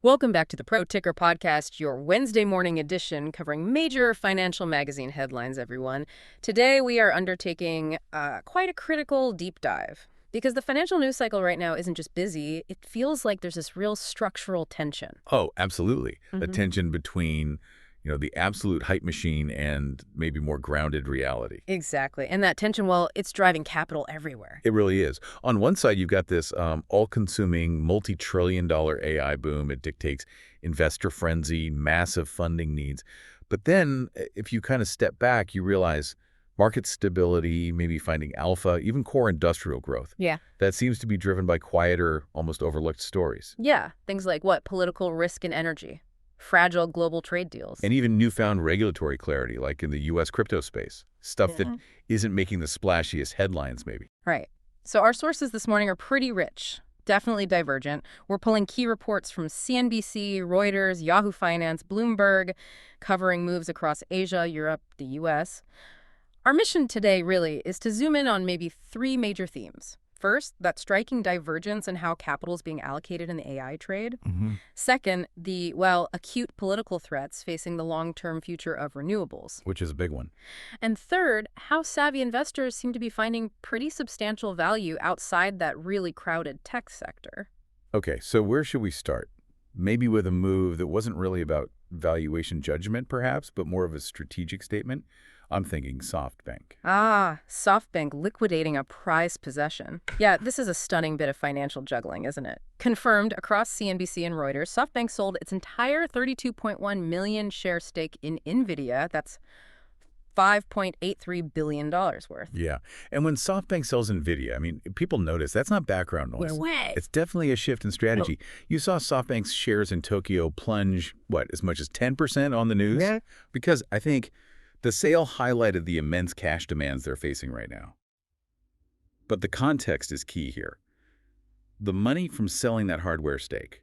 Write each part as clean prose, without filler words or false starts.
Welcome back to the Pro Ticker Podcast, your Wednesday morning edition covering major financial magazine headlines, everyone. Today, we are undertaking quite a critical deep dive because the financial news cycle right now isn't just busy. It feels like there's this real structural tension. Oh, absolutely. A Mhm. tension between, the absolute hype machine and maybe more grounded reality. Exactly. And that tension, well, it's driving capital everywhere. It really is. On one side, you've got this all-consuming, multi-trillion-dollar AI boom. It dictates investor frenzy, massive funding needs. But then, if you kind of step back, you realize market stability, maybe finding alpha, even core industrial growth. Yeah. That seems to be driven by quieter, almost overlooked stories. Yeah. Things like what? Political risk and energy, fragile global trade deals. And even newfound regulatory clarity, like in the U.S. crypto space. Stuff that isn't making the splashiest headlines, maybe. Right. So our sources this morning are pretty rich, definitely divergent. We're pulling key reports from CNBC, Reuters, Yahoo Finance, Bloomberg, covering moves across Asia, Europe, the U.S. Our mission today really is to zoom in on maybe three major themes. First, that striking divergence in how capital is being allocated in the AI trade. Second, the, acute political threats facing the long-term future of renewables. Which is a big one. And third, how savvy investors seem to be finding pretty substantial value outside that really crowded tech sector. Okay, so where should we start? Maybe with a move that wasn't really about valuation judgment, perhaps, but more of a strategic statement. I'm thinking SoftBank. Ah, SoftBank liquidating a prized possession. Yeah, this is a stunning bit of financial juggling, isn't it? Confirmed across CNBC and Reuters, SoftBank sold its entire 32.1 million share stake in NVIDIA. That's $5.83 billion worth. Yeah, and when SoftBank sells NVIDIA, I mean, people notice that's not background noise. No way. It's definitely a shift in strategy. You saw SoftBank's shares in Tokyo plunge, as much as 10% on the news? Yeah. Because I think the sale highlighted the immense cash demands they're facing right now. But the context is key here. The money from selling that hardware stake,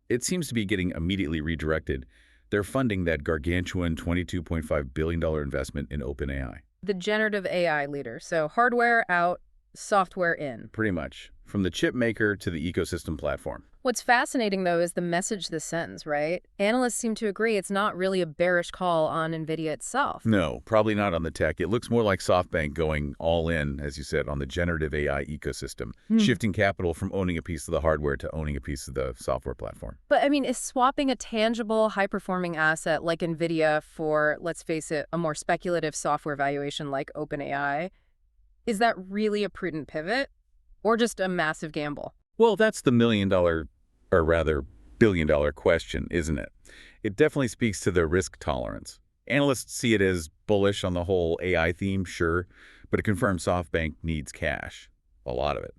it seems to be getting immediately redirected. They're funding that gargantuan $22.5 billion investment in OpenAI. The generative AI leader. So hardware out, software in. Pretty much. From the chip maker to the ecosystem platform. What's fascinating, though, is the message this sends, right? Analysts seem to agree it's not really a bearish call on NVIDIA itself. No, probably not on the tech. It looks more like SoftBank going all in, as you said, on the generative AI ecosystem, shifting capital from owning a piece of the hardware to owning a piece of the software platform. But, I mean, is swapping a tangible, high-performing asset like NVIDIA for, let's face it, a more speculative software valuation like OpenAI, is that really a prudent pivot or just a massive gamble? Well, that's the million-dollar, or rather billion-dollar question, isn't it? It definitely speaks to their risk tolerance. Analysts see it as bullish on the whole AI theme, sure, but it confirms SoftBank needs cash, a lot of it.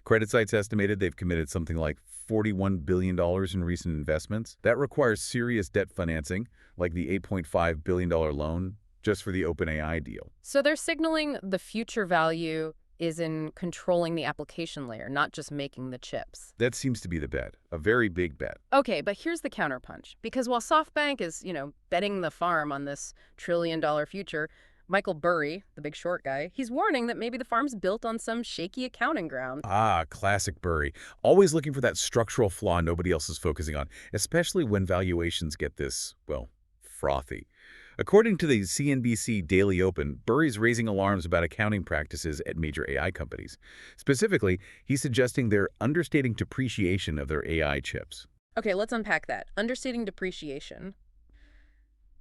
CreditSights estimated they've committed something like $41 billion in recent investments. That requires serious debt financing, like the $8.5 billion loan, just for the OpenAI deal. So they're signaling the future value is in controlling the application layer, not just making the chips. That seems to be the bet, a very big bet. Okay, but here's the counterpunch. Because while SoftBank is, betting the farm on this trillion-dollar future, Michael Burry, the big short guy, he's warning that maybe the farm's built on some shaky accounting ground. Ah, classic Burry. Always looking for that structural flaw nobody else is focusing on, especially when valuations get this, frothy. According to the CNBC Daily Open, Burry's raising alarms about accounting practices at major AI companies. Specifically, he's suggesting they're understating depreciation of their AI chips. Okay, let's unpack that. Understating depreciation.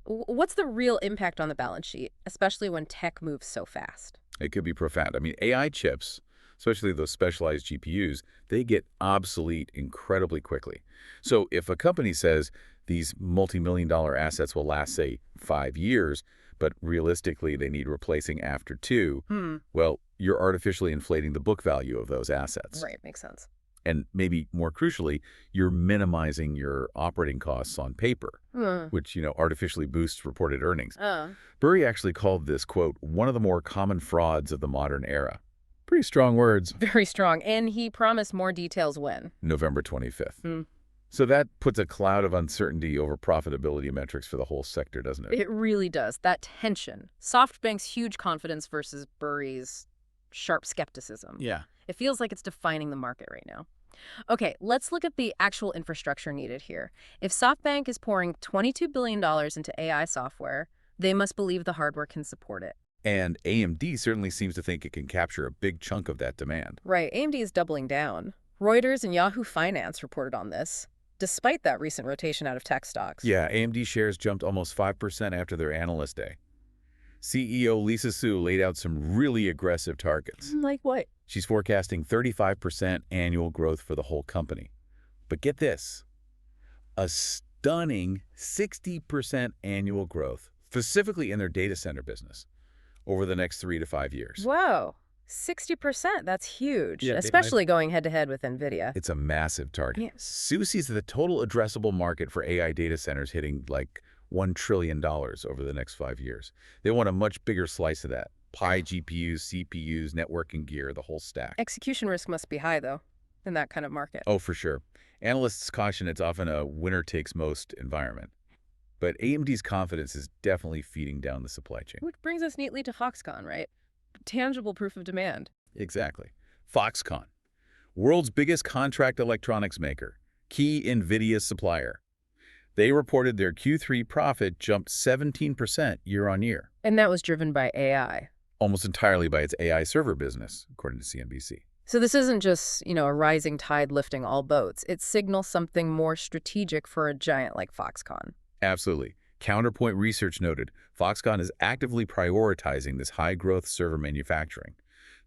What's the real impact on the balance sheet, especially when tech moves so fast? It could be profound. I mean, AI chips, especially those specialized GPUs, they get obsolete incredibly quickly. So if a company says these multi-million-dollar assets will last, say, 5 years, but realistically they need replacing after 2, well, you're artificially inflating the book value of those assets. Right, makes sense. And maybe more crucially, you're minimizing your operating costs on paper, which, artificially boosts reported earnings. Burry actually called this, quote, one of the more common frauds of the modern era. Pretty strong words. Very strong. And he promised more details when? November 25th. So that puts a cloud of uncertainty over profitability metrics for the whole sector, doesn't it? It really does. That tension. SoftBank's huge confidence versus Burry's sharp skepticism. Yeah. It feels like it's defining the market right now. Okay, let's look at the actual infrastructure needed here. If SoftBank is pouring $22 billion into AI software, they must believe the hardware can support it. And AMD certainly seems to think it can capture a big chunk of that demand. Right, AMD is doubling down. Reuters and Yahoo Finance reported on this, despite that recent rotation out of tech stocks. Yeah, AMD shares jumped almost 5% after their analyst day. CEO Lisa Su laid out some really aggressive targets. Like what? She's forecasting 35% annual growth for the whole company. But get this, a stunning 60% annual growth, specifically in their data center business, over the next 3 to 5 years. Whoa, 60%, that's huge, Yeah, especially going head-to-head with NVIDIA. It's a massive target. Yes. Su sees the total addressable market for AI data centers hitting like $1 trillion over the next 5 years. They want a much bigger slice of that. Pi GPUs, CPUs, networking gear, the whole stack. Execution risk must be high, though, in that kind of market. Oh, for sure. Analysts caution it's often a winner-takes-most environment. But AMD's confidence is definitely feeding down the supply chain. Which brings us neatly to Foxconn, right? Tangible proof of demand. Exactly. Foxconn, world's biggest contract electronics maker, key NVIDIA supplier. They reported their Q3 profit jumped 17% year-on-year, And that was driven by AI. almost entirely by its AI server business, according to CNBC. So this isn't just, a rising tide lifting all boats. It signals something more strategic for a giant like Foxconn. Absolutely. Counterpoint Research noted Foxconn is actively prioritizing this high-growth server manufacturing.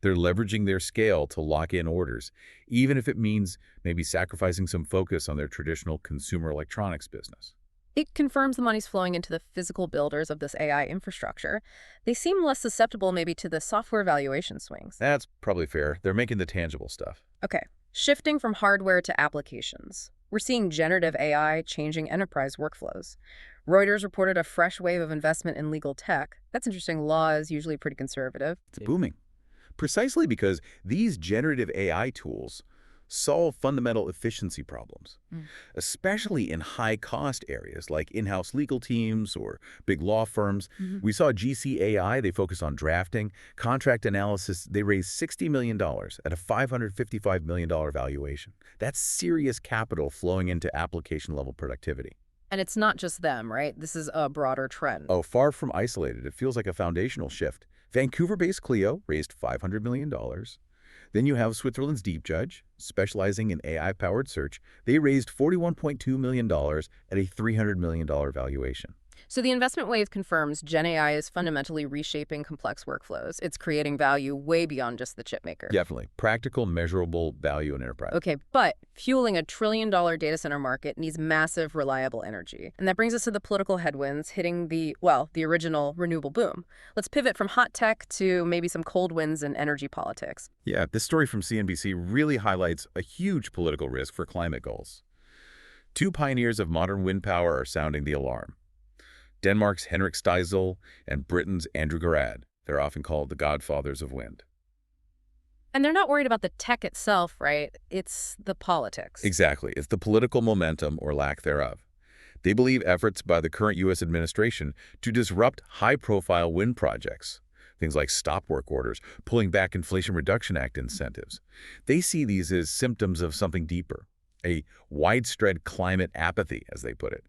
They're leveraging their scale to lock in orders, even if it means maybe sacrificing some focus on their traditional consumer electronics business. It confirms the money's flowing into the physical builders of this AI infrastructure. They seem less susceptible maybe to the software valuation swings. That's probably fair. They're making the tangible stuff. Okay, shifting from hardware to applications. We're seeing generative AI changing enterprise workflows. Reuters reported a fresh wave of investment in legal tech. That's interesting. Law is usually pretty conservative. It's booming. Precisely because these generative AI tools solve fundamental efficiency problems, especially in high-cost areas like in-house legal teams or big law firms. We saw GCAI, they focus on drafting, contract analysis. They raised $60 million at a $555 million valuation. That's serious capital flowing into application-level productivity. And it's not just them, right? This is a broader trend. Oh, far from isolated. It feels like a foundational shift. Vancouver-based Clio raised $500 million. Then you have Switzerland's Deep Judge, specializing in AI-powered search. They raised $41.2 million at a $300 million valuation. So the investment wave confirms Gen AI is fundamentally reshaping complex workflows. It's creating value way beyond just the chip maker. Definitely. Practical, measurable value in enterprise. Okay, but fueling a trillion-dollar data center market needs massive, reliable energy. And that brings us to the political headwinds hitting the original renewable boom. Let's pivot from hot tech to maybe some cold winds in energy politics. Yeah, this story from CNBC really highlights a huge political risk for climate goals. Two pioneers of modern wind power are sounding the alarm. Denmark's Henrik Stejsel and Britain's Andrew Garrad. They're often called the godfathers of wind. And they're not worried about the tech itself, right? It's the politics. Exactly. It's the political momentum or lack thereof. They believe efforts by the current U.S. administration to disrupt high-profile wind projects, things like stop work orders, pulling back Inflation Reduction Act incentives. They see these as symptoms of something deeper, a widespread climate apathy, as they put it.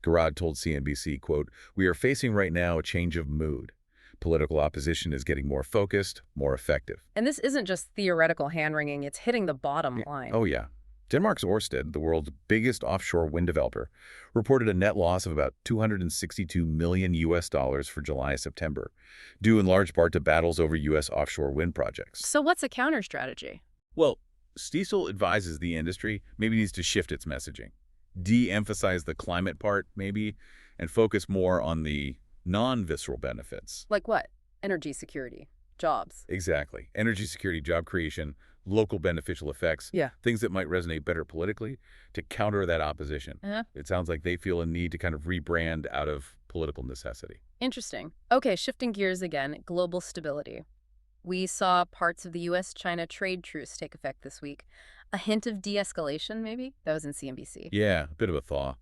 Garrad told CNBC, quote, "We are facing right now a change of mood. Political opposition is getting more focused, more effective." And this isn't just theoretical hand-wringing, it's hitting the bottom line. Oh, yeah. Denmark's Ørsted, the world's biggest offshore wind developer, reported a net loss of about $262 million for July-September, due in large part to battles over U.S. offshore wind projects. So what's a counter strategy? Well, Stejsel advises the industry maybe needs to shift its messaging, de-emphasize the climate part maybe, and focus more on the non-visceral benefits. Like what? Energy security, jobs. Exactly. Energy security, job creation, local beneficial effects, Yeah. things that might resonate better politically to counter that opposition. It sounds like they feel a need to kind of rebrand out of political necessity. Interesting. Okay, shifting gears again, global stability. We saw parts of the U.S.-China trade truce take effect this week. A hint of de-escalation, maybe? That was in CNBC. Yeah, a bit of a thaw.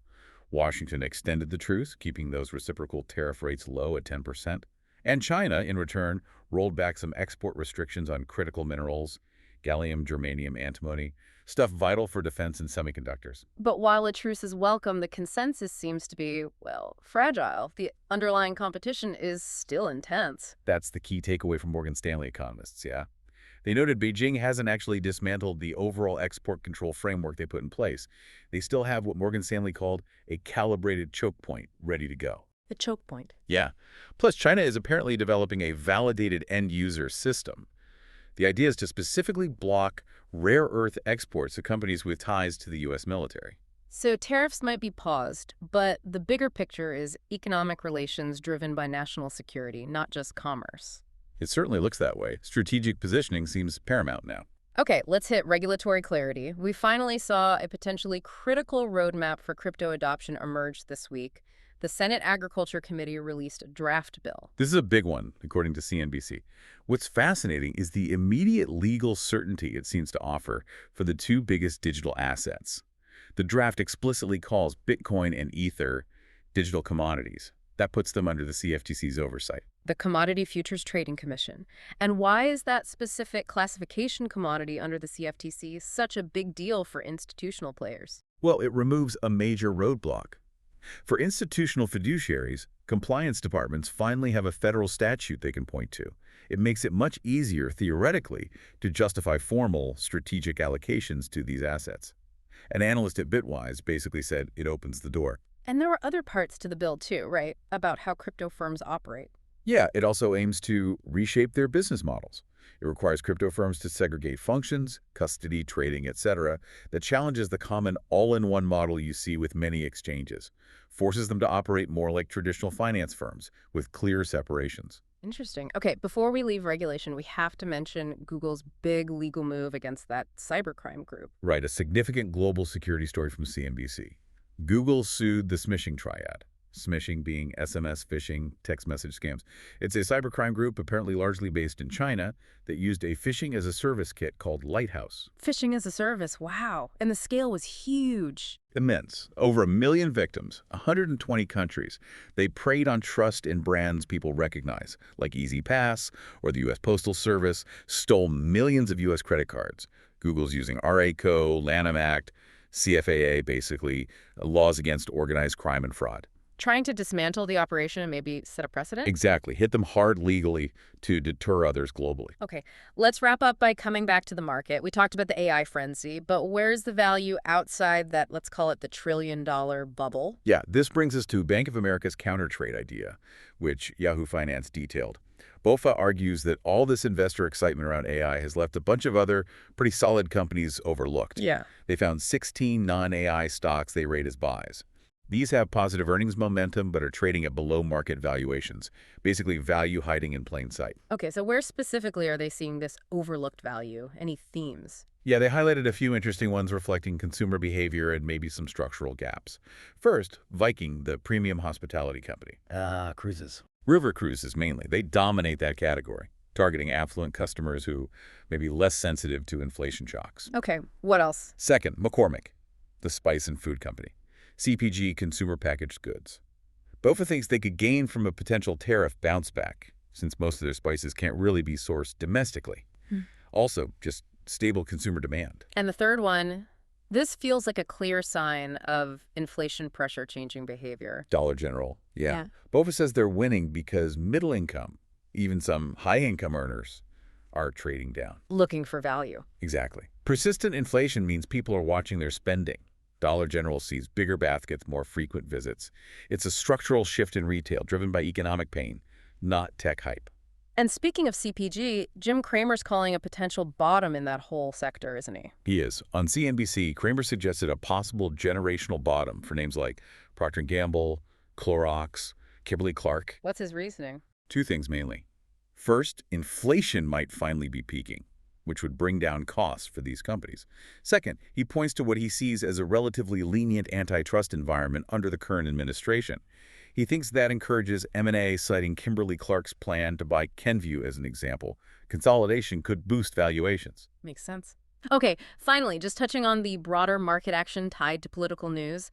Washington extended the truce, keeping those reciprocal tariff rates low at 10%. And China, in return, rolled back some export restrictions on critical minerals, gallium, germanium, antimony. stuff vital for defense and semiconductors. But while a truce is welcome, the consensus seems to be, well, fragile. The underlying competition is still intense. That's the key takeaway from Morgan Stanley economists, yeah? They noted Beijing hasn't actually dismantled the overall export control framework they put in place. They still have what Morgan Stanley called a calibrated choke point ready to go. The choke point. Yeah. Plus, China is apparently developing a validated end-user system. The idea is to specifically block rare earth exports to companies with ties to the U.S. military. So tariffs might be paused, but the bigger picture is economic relations driven by national security, not just commerce. It certainly looks that way. Strategic positioning seems paramount now. Okay, let's hit regulatory clarity. We finally saw a potentially critical roadmap for crypto adoption emerge this week. The Senate Agriculture Committee released a draft bill. This is a big one, according to CNBC. What's fascinating is the immediate legal certainty it seems to offer for the two biggest digital assets. The draft explicitly calls Bitcoin and Ether digital commodities. That puts them under the CFTC's oversight. The Commodity Futures Trading Commission. And why is that specific classification commodity under the CFTC such a big deal for institutional players? Well, it removes a major roadblock. For institutional fiduciaries, compliance departments finally have a federal statute they can point to. It makes it much easier, theoretically, to justify formal strategic allocations to these assets. An analyst at Bitwise basically said it opens the door. And there were other parts to the bill too, right? About how crypto firms operate. Yeah, it also aims to reshape their business models. It requires crypto firms to segregate functions, custody, trading, etc., that challenges the common all-in-one model you see with many exchanges, forces them to operate more like traditional finance firms with clear separations. Interesting. Okay, before we leave regulation, we have to mention Google's big legal move against that cybercrime group. Right, a significant global security story from CNBC. Google sued the smishing triad. Smishing being SMS phishing, text message scams. It's a cybercrime group apparently largely based in China that used a phishing-as-a-service kit called Lighthouse. Phishing as a service, wow. And the scale was huge. Immense. Over 1 million victims, 120 countries. They preyed on trust in brands people recognize, like EasyPass or the U.S. Postal Service, stole millions of U.S. credit cards. Google's using RA-Co, Lanham Act, CFAA, basically, laws against organized crime and fraud. Trying to dismantle the operation and maybe set a precedent? Exactly. Hit them hard legally to deter others globally. Okay, let's wrap up by coming back to the market. We talked about the AI frenzy, but where's the value outside that, let's call it the trillion-dollar bubble? Yeah, this brings us to Bank of America's counter-trade idea, which Yahoo Finance detailed. BofA argues that all this investor excitement around AI has left a bunch of other pretty solid companies overlooked. Yeah. They found 16 non-AI stocks they rate as buys. These have positive earnings momentum but are trading at below-market valuations, basically value hiding in plain sight. Okay, so where specifically are they seeing this overlooked value? Any themes? Yeah, they highlighted a few interesting ones reflecting consumer behavior and maybe some structural gaps. First, Viking, the premium hospitality company. Cruises. River cruises mainly. They dominate that category, targeting affluent customers who may be less sensitive to inflation shocks. Okay, what else? Second, McCormick, the spice and food company. CPG, consumer packaged goods. BofA thinks they could gain from a potential tariff bounce back, since most of their spices can't really be sourced domestically. Also, just stable consumer demand. And the third one, this feels like a clear sign of inflation pressure changing behavior. Dollar General, yeah. BofA says they're winning because middle income, even some high-income earners, are trading down. Looking for value. Exactly. Persistent inflation means people are watching their spending. Dollar General sees bigger baskets, more frequent visits. It's a structural shift in retail driven by economic pain, not tech hype. And speaking of CPG, Jim Cramer's calling a potential bottom in that whole sector, isn't he? He is. On CNBC, Cramer suggested a possible generational bottom for names like Procter & Gamble, Clorox, Kimberly-Clark. What's his reasoning? Two things mainly. First, inflation might finally be peaking, which would bring down costs for these companies. Second, he points to what he sees as a relatively lenient antitrust environment under the current administration. He thinks that encourages M&A, citing Kimberly-Clark's plan to buy Kenvue as an example. Consolidation could boost valuations. Makes sense. Okay, finally, just touching on the broader market action tied to political news,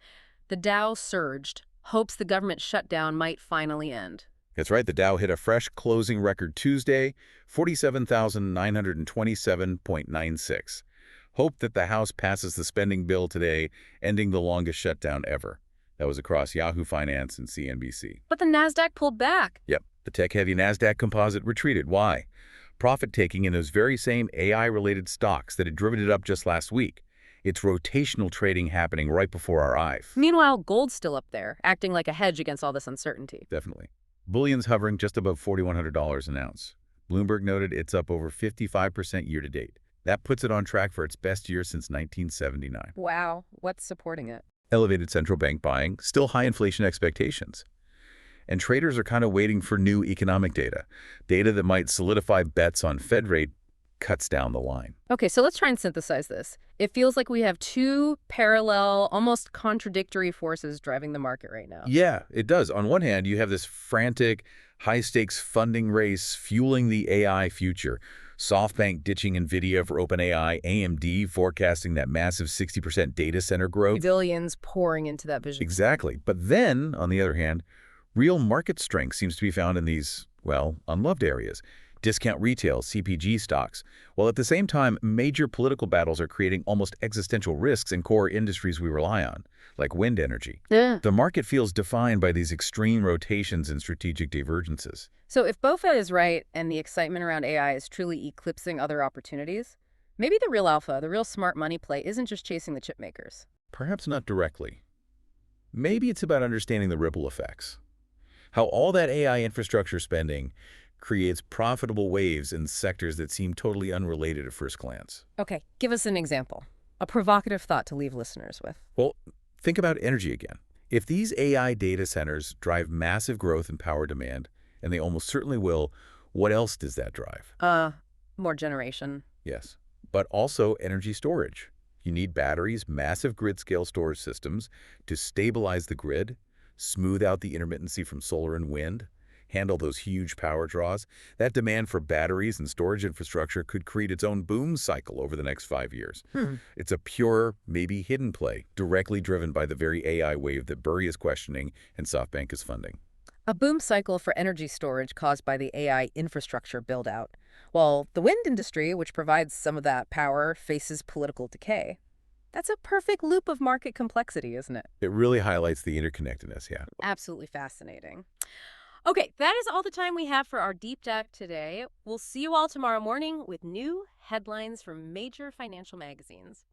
the Dow surged, hopes the government shutdown might finally end. That's right, the Dow hit a fresh closing record Tuesday, 47,927.96. Hope that the House passes the spending bill today, ending the longest shutdown ever. That was across Yahoo Finance and CNBC. But the Nasdaq pulled back. Yep, the tech-heavy Nasdaq composite retreated. Why? Profit-taking in those very same AI-related stocks that had driven it up just last week. It's rotational trading happening right before our eyes. Meanwhile, gold's still up there, acting like a hedge against all this uncertainty. Definitely. Bullion's hovering just above $4,100 an ounce. Bloomberg noted it's up over 55% year-to-date. That puts it on track for its best year since 1979. Wow. What's supporting it? Elevated central bank buying, still high inflation expectations. And traders are kind of waiting for new economic data that might solidify bets on Fed rate cuts down the line. Okay, so let's try and synthesize this. It feels like we have two parallel, almost contradictory forces driving the market right now. Yeah, it does. On one hand, you have this frantic, high-stakes funding race fueling the AI future. SoftBank ditching NVIDIA for OpenAI, AMD forecasting that massive 60% data center growth. Billions pouring into that vision. Exactly. But then, on the other hand, real market strength seems to be found in these, well, unloved areas. Discount retail, CPG stocks, while at the same time, major political battles are creating almost existential risks in core industries we rely on, like wind energy. Yeah. The market feels defined by these extreme rotations and strategic divergences. So if BofA is right and the excitement around AI is truly eclipsing other opportunities, maybe the real alpha, the real smart money play isn't just chasing the chip makers. Perhaps not directly. Maybe it's about understanding the ripple effects. How all that AI infrastructure spending creates profitable waves in sectors that seem totally unrelated at first glance. Okay, give us an example. A provocative thought to leave listeners with. Well, think about energy again. If these AI data centers drive massive growth in power demand, and they almost certainly will, what else does that drive? More generation. Yes, but also energy storage. You need batteries, massive grid-scale storage systems to stabilize the grid, smooth out the intermittency from solar and wind, handle those huge power draws. That demand for batteries and storage infrastructure could create its own boom cycle over the next 5 years. It's a pure, maybe hidden play, directly driven by the very AI wave that Burry is questioning and SoftBank is funding. A boom cycle for energy storage caused by the AI infrastructure build-out, while the wind industry, which provides some of that power, faces political decay. That's a perfect loop of market complexity, isn't it? It really highlights the interconnectedness, yeah. Absolutely fascinating. Okay, that is all the time we have for our deep dive today. We'll see you all tomorrow morning with new headlines from major financial magazines.